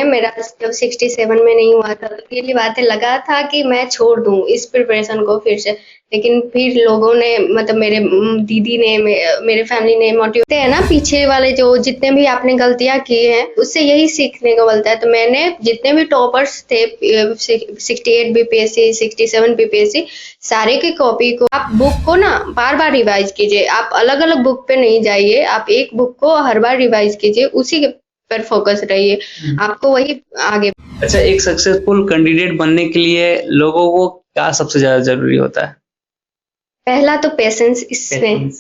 मेरा जब 67 में नहीं हुआ था तो ये बातें लगा था कि मैं छोड़ दूं इस प्रिपरेशन को फिर से। लेकिन फिर लोगों ने मतलब मेरे दीदी ने मेरे फैमिली ने मोटिवेट है ना, पीछे वाले जो जितने भी आपने गलतियां की हैं उससे यही सीखने को मिलता है। तो मैंने जितने भी टॉपर्स थे 68 बीपीएससी 67 बीपीएससी सारे की कॉपी को आप बुक को ना बार बार रिवाइज कीजिए। आप अलग अलग बुक पे नहीं जाइए, आप एक बुक को हर बार रिवाइज कीजिए, उसी के पर फोकस रहिए, आपको वही आगे। अच्छा, एक सक्सेसफुल कैंडिडेट बनने के लिए लोगों को क्या सबसे ज्यादा जरूरी होता है? पहला तो पेशेंस इसमें।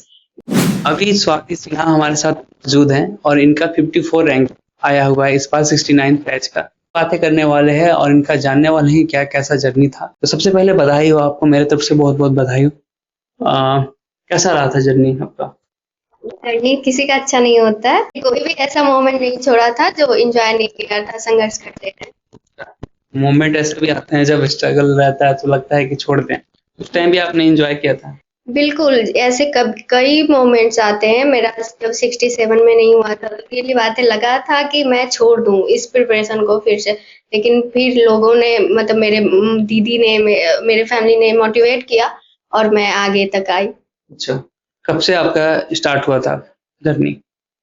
अभी स्वाति सिन्हा हमारे साथ मौजूद हैं और इनका 54 रैंक आया हुआ है इस बार 69 बैच का। बातें करने वाले हैं और इनका जानने वाले हैं क्या कैसा जर्नी था। तो सबसे पहले बधाई हो आपको, मेरे तरफ से बहुत बहुत बधाई हो। कैसा रहा था जर्नी आपका? जर्नी किसी का अच्छा नहीं होता है, कोई भी ऐसा मोमेंट नहीं छोड़ा था जो एंजॉय नहीं किया था संघर्ष करते थे। मोमेंट ऐसे भी आते हैं जब स्ट्रगल रहता है तो लगता है कि छोड़ दें, उस टाइम भी आपने एंजॉय किया था? बिल्कुल, ऐसे कई मोमेंट्स आते हैं। मेरा जब 67 में नहीं हुआ था तो ये बातें लगा था कि मैं छोड़ दूं इस प्रिपरेशन को फिर से। लेकिन फिर लोगों ने मतलब मेरे दीदी ने मेरे फैमिली ने मोटिवेट किया और मैं आगे तक आई। अच्छा, कब से आपका स्टार्ट हुआ था जर्नी?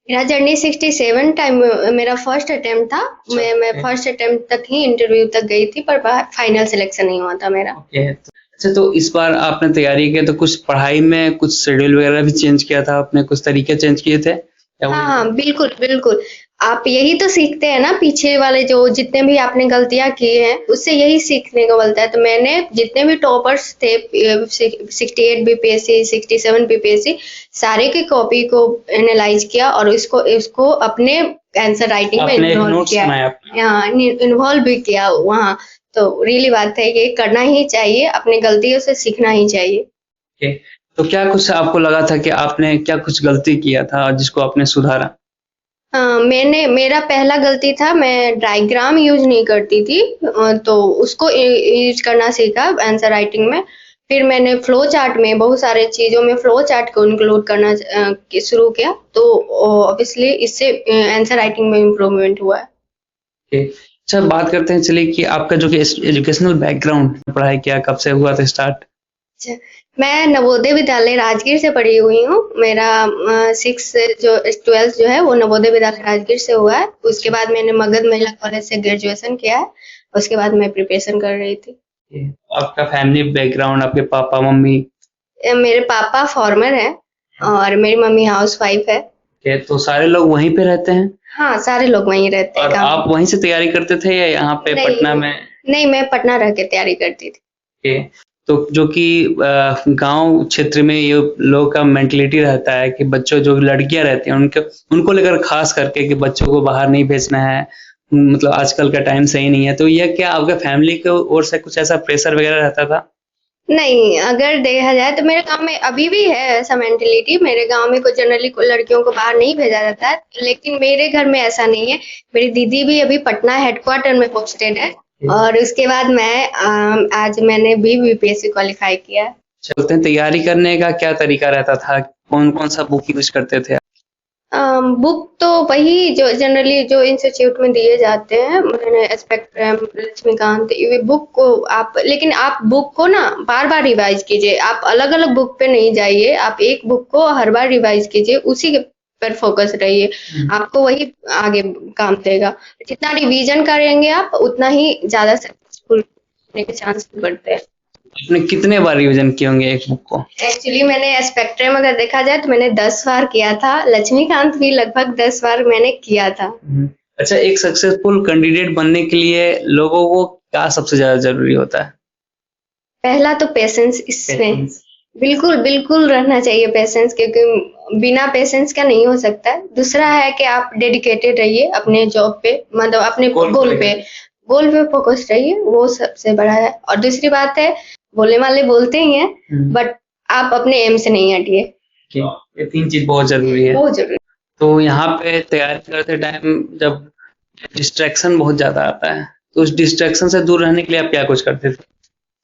मेरा जर्नी 67 टाइम मेरा फर्स्ट अटेम्प्ट था। मैं फर्स्ट अटेम्प्ट तक ही इंटरव्यू तक गई थी, पर फाइनल सिलेक्शन नहीं हुआ था मेरा। अच्छा, तो इस बार आपने तैयारी की तो कुछ पढ़ाई में कुछ शेड्यूल वगैरह भी चेंज किया था आपने, कुछ तरीके चेंज किए थे? हाँ, बिल्कुल बिल्कुल। आप यही तो सीखते हैं ना, पीछे वाले जो जितने भी आपने गलतियां की हैं उससे यही सीखने को मिलता है। तो मैंने जितने भी टॉपर्स थे 68 बीपीएससी 67 बीपीएससी सारे की कॉपी को एनालाइज किया और इसको इसको अपने आंसर राइटिंग में इन्वॉल्व किया, इन्वॉल्व भी किया वहाँ। तो रियली बात है, ये करना ही चाहिए, अपने गलतियों से सीखना ही चाहिए। तो क्या कुछ आपको लगा था कि आपने क्या कुछ गलती किया था जिसको आपने सुधारा? मेरा पहला गलती था, मैं डायग्राम यूज नहीं करती थी, तो उसको यूज करना सीखा आंसर राइटिंग में। फिर मैंने फ्लो चार्ट में बहुत सारे चीजों में फ्लो चार्ट को इंक्लूड करना शुरू किया, तो ऑब्वियसली इससे आंसर राइटिंग में इम्प्रूवमेंट हुआ है। अच्छा, बात करते हैं चलिए कि आपका जो एजुकेशनल बैकग्राउंड पढ़ाई किया कब से हुआ था स्टार्ट? अच्छा, मैं नवोदय विद्यालय राजगीर से पढ़ी हुई हूँ। मेरा 12th जो है वो नवोदय विद्यालय राजगीर से हुआ है। उसके बाद मैंने मगध महिला कॉलेज से ग्रेजुएशन किया है। उसके बाद मैं प्रिपरेशन कर रही थी। आपका फैमिली बैकग्राउंड, आपके पापा मम्मी? मेरे पापा फार्मर हैं और मेरी मम्मी हाउसवाइफ है। तो सारे लोग वहीं पे रहते हैं? हाँ, सारे लोग वहीं रहते हैं। और आप वहीं से तैयारी करते थे या यहाँ पे पटना में? नहीं, मैं पटना रह के तैयारी करती थी। तो जो कि गांव क्षेत्र में ये लोगों का मेंटलिटी रहता है कि बच्चों जो लड़कियां रहती हैं उनको लेकर खास करके कि बच्चों को बाहर नहीं भेजना है, मतलब आजकल का टाइम सही नहीं है। तो यह क्या आपका फैमिली की ओर से कुछ ऐसा प्रेशर वगैरह रहता था? नहीं, अगर देखा जाए तो मेरे गांव में अभी भी है ऐसा मेंटेलिटी। मेरे गांव में को जनरली लड़कियों को बाहर नहीं भेजा जाता है, लेकिन मेरे घर में ऐसा नहीं है। मेरी दीदी भी अभी पटना हेडक्वार्टर में पोस्टेड है और उसके बाद आज मैंने भी बीपीएससी क्वालिफाई किया है। चलते हैं, तैयारी करने का क्या तरीका रहता था, कौन कौन सा बुक यूज करते थे? बुक तो वही जो जनरली जो इंस्टीट्यूट में दिए जाते हैं, मैंने स्पेक्ट्रम, लक्ष्मीकांत, ये बुक को लेकिन आप बुक को ना बार बार रिवाइज कीजिए। आप अलग अलग बुक पे नहीं जाइए, आप एक बुक को हर बार रिवाइज कीजिए, उसी के पर फोकस रहिए, आपको वही आगे काम देगा। जितना रिवीजन करेंगे आप उतना ही ज्यादा सक्सेसफुल होने के चांस बढ़ते हैं। आपने कितने बार रिवीजन किए होंगे एक बुक को? एक्चुअली मैंने स्पेक्ट्रम अगर देखा जाए तो मैंने 10 बार किया था। लक्ष्मीकांत भी लगभग 10 बार मैंने किया था। अच्छा, एक सक्सेसफुल कैंडिडेट बनने के लिए लोगों को क्या सबसे ज्यादा जरूरी होता है? पहला तो पेशेंस इसमें। बिल्कुल बिल्कुल रहना चाहिए पेशेंस, क्योंकि बिना पेशेंस का नहीं हो सकता है। दूसरा है कि आप डेडिकेटेड रहिए अपने जॉब पे, मतलब अपने गोल पे फोकस रहिए, वो सबसे बड़ा है। और दूसरी बात है, बोलने वाले बोलते ही हैं, बट आप अपने एम से नहीं हटिए। ये 3 चीज बहुत जरूरी है। बहुत जरूरी। तो यहाँ पे तैयारी करते टाइम जब डिस्ट्रैक्शन बहुत ज्यादा आता है, तो उस डिस्ट्रैक्शन से दूर रहने के लिए आप क्या कुछ करते थे?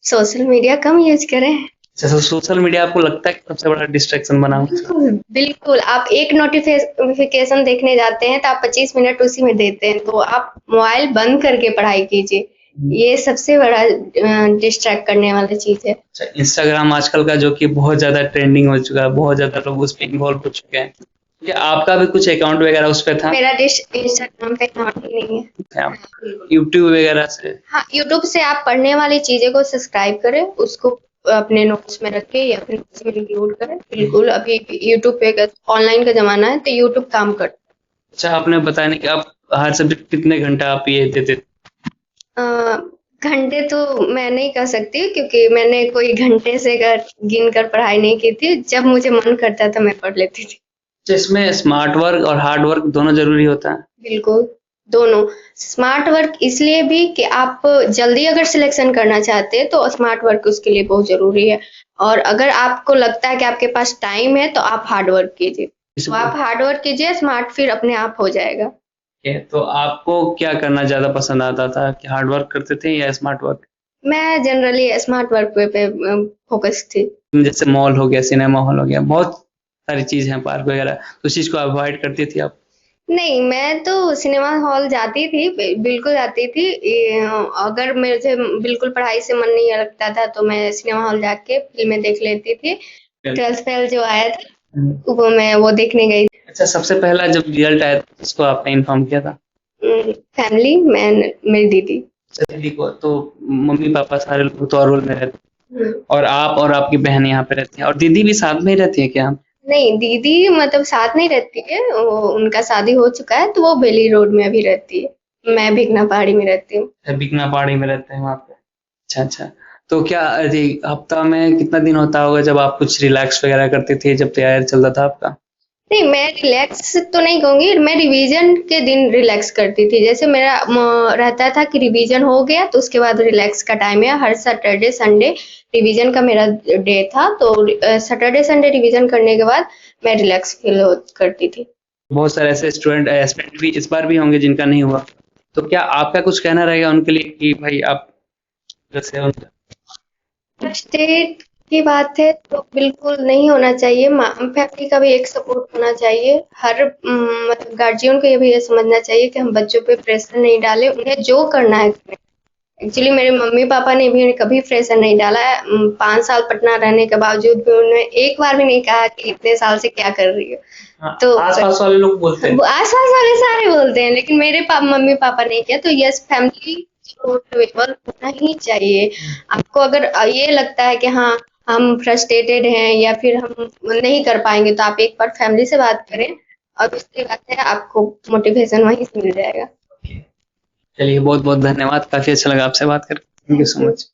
सोशल मीडिया कम यूज करें। जैसे सोशल मीडिया आपको लगता है कि सबसे बड़ा डिस्ट्रैक्शन बना हुआ है? बिल्कुल, बिल्कुल। आप एक नोटिफ़िकेशन देखने जाते हैं तो आप 25 मिनट उसी में देते हैं, तो आप मोबाइल बंद करके पढ़ाई कीजिए। ये सबसे बड़ा डिस्ट्रैक्ट करने वाली चीज़ है। अच्छा, इंस्टाग्राम आजकल का जो कि बहुत ज़्यादा ट्रेंडिंग हो चुका है, बहुत ज़्यादा लोग उस पे इन्वॉल्व हो चुके हैं। क्या आपका भी कुछ अकाउंट वगैरह उस पे था? मेरा इंस्टाग्राम पे अकाउंट ही नहीं है। यूट्यूब वगैरह से? हाँ, यूट्यूब से आप पढ़ने वाली चीज़ें को सब्सक्राइब करें, उसको अपने नोट्स में रखें या फिर नोट्स में इंक्लूड करें। बिल्कुल, अभी यूट्यूब पे ऑनलाइन का ज़माना है, तो यूट्यूब काम कर अच्छा, आपने बताया नहीं कि आप हर सब्जेक्ट कितने घंटा आप ये देते थे? घंटे तो मैं नहीं कह सकती क्योंकि मैंने कोई घंटे से गिन कर पढ़ाई नहीं की थी। जब मुझे मन करता था मैं पढ़ लेती थी। तो इसमें स्मार्ट वर्क और हार्ड वर्क दोनों ज़रूरी होता है? बिल्कुल, दोनों। स्मार्ट वर्क इसलिए भी कि आप जल्दी अगर सिलेक्शन करना चाहते हैं तो स्मार्ट वर्क उसके लिए बहुत ज़रूरी है। और अगर आपको लगता है कि आपके पास टाइम है तो आप हार्ड वर्क कीजिए। तो आप हार्ड वर्क कीजिए, स्मार्ट फिर अपने आप हो जाएगा। तो आपको क्या करना ज़्यादा पसंद आता था कि हार्ड वर्क करते थे या स्मार्ट वर्क? मैं जनरली स्मार्ट वर्क पे फोकस थी। जैसे मॉल हो गया, सिनेमा हॉल हो गया, बहुत सारी चीज़ हैं, पार्क वगैरह, तो उस चीज़ को अवॉइड करती थी आप? नहीं, मैं तो सिनेमा हॉल जाती थी, बिल्कुल जाती थी। अगर मुझे बिल्कुल पढ़ाई से मन नहीं लगता था तो मैं सिनेमा हॉल जाके फ़िल्में देख लेती थी। 12th फेल जो आया था, वो देखने गई। अच्छा, सबसे पहला जब रिजल्ट आया था किसको आपने इन्फॉर्म किया था? फैमिली, मेरी दीदी। अच्छा, दीदी को। तो मम्मी-पापा सारे लोग तो अरोल में रहते हैं और आप और आपकी बहन यहाँ पे रहती हैं और दीदी भी साथ में ही रहती है क्या? नहीं, दीदी मतलब साथ नहीं रहती है, वो उनका शादी हो चुका है तो वो बेली रोड में अभी रहती है। मैं भिकना पहाड़ी में रहती हूँ। अच्छा, बीकना पहाड़ी में रहते हैं वहाँ पे। अच्छा, अच्छा। तो क्या अरे हफ्ता में कितना दिन होता होगा जब आप कुछ रिलैक्स वगैरह करते थे जब तैयारी चलता था आपका? नहीं, मैं रिलैक्स तो नहीं कहूँगी, मैं रिवीजन के दिन रिलैक्स करती थी। जैसे मेरा रहता था कि रिवीजन हो गया तो उसके बाद रिलैक्स का टाइम है। हर सैटरडे संडे रिवीजन का मेरा डे था, तो सैटरडे संडे रिवीजन करने के बाद मैं रिलैक्स फील करती थी। बहुत सारे ऐसे स्टूडेंट एस्पिरेंट भी इस बार भी होंगे जिनका नहीं हुआ। तो क्या आपका कुछ कहना रहेगा उनके लिए कि भाई आप जैसे उनका स्टेट की बात है तो बिल्कुल नहीं होना चाहिए। फैमिली का भी एक सपोर्ट होना चाहिए। हर मतलब गार्जियन को ये भी ये समझना चाहिए कि हम बच्चों पे प्रेशर नहीं डालें, उन्हें जो करना है करें। एक्चुअली मेरे मम्मी-पापा ने भी कभी प्रेशर नहीं डाला है। 5 साल पटना रहने के बावजूद भी उन्होंने एक बार भी नहीं कहा कि इतने साल से क्या कर रही हो। हाँ, तो आस-पास वाले लोग बोलते हैं। आस-पास वाले सारे बोलते हैं, लेकिन मेरे मम्मी-पापा ने किया। तो यस, फैमिली सपोर्टेबल होना ही चाहिए। आपको अगर ये लगता है कि हाँ, हम फ्रस्ट्रेटेड हैं या फिर हम नहीं कर पाएँगे, तो आप एक बार फैमिली से बात करें और उसके बाद है आपको मोटिवेशन वहीं से मिल जाएगा। चलिए बहुत-बहुत धन्यवाद। काफ़ी अच्छा लगा आपसे बात करके। Thank you so much.